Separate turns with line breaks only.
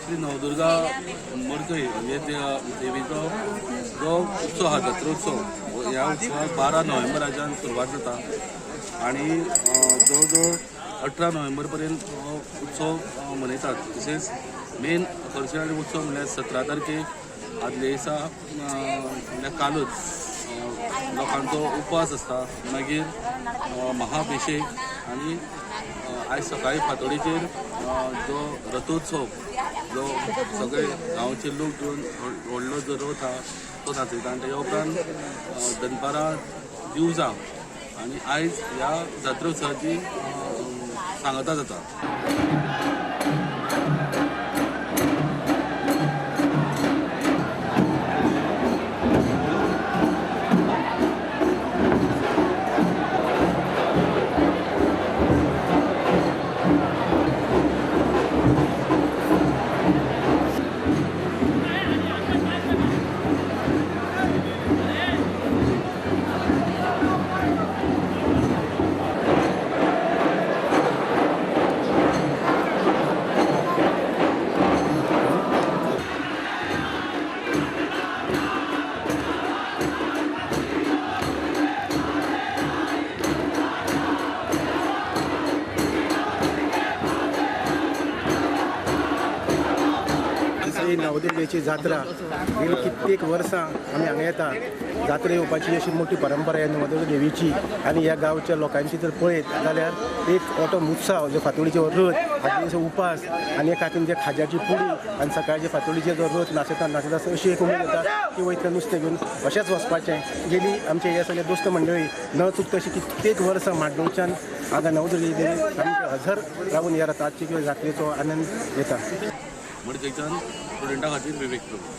श्री नवदुर्गा मडकय म्हणजे देवीचो जो उत्सव हा जात्रोत्सव ह्या उत्सवाक 12 नोव्हेंबराच्यान सुरवात जाता आणि जवळ जवळ 18 नोव्हेंबर पर्यंत हो उत्सव मनयतात. तशेंच मेन आकर्शण उत्सव म्हणल्यार 17 तारखेक आदले दिसा म्हणल्यार कालूच लोकांचो उपवास आसता. मागीर महाअभिषेक आणि आयज सकाळी फातोडेचेर जो रथोत्सव जो सगळे गांवचे लोक घेवन व्हडलो जो रथ हा तो नाचयता आनी तेच्या उपरांत दनपारां दिवजां आनी आयज ह्या जात्रोत्सवाची सांगता जाता.
नवदुर्गेची जात्रा गेली कित्येक वर्सां आमी हांगा येता. जात्रे येवपाची अशी मोठी परंपरा आहे नवदुर्गा देवीची आणि ह्या गांवच्या लोकांची जर पळयत जाल्यार एक मोठो उत्सव जो फातोडीचो रथ आदले उपास आनी एक हातून जे खाज्याची पुडी आनी सकाळचे फातोडीचे जो रथ नाचता नाचता अशी एक उमेद जाता की वयतलें नुस्तें घेवन अशेंच वचपाचें. गेली आमचे हे सगळे दोस्त मंडळी न चुकता अशी कित्येक वर्सां माड्डोळच्यान हांगा नवदुर्गा देवी सामके हजर रावून ह्या रथाची किंवा जात्रेचो आनंद घेता.
मडकयच्यान स्टुडंटां खातीर विवेक प्रभू.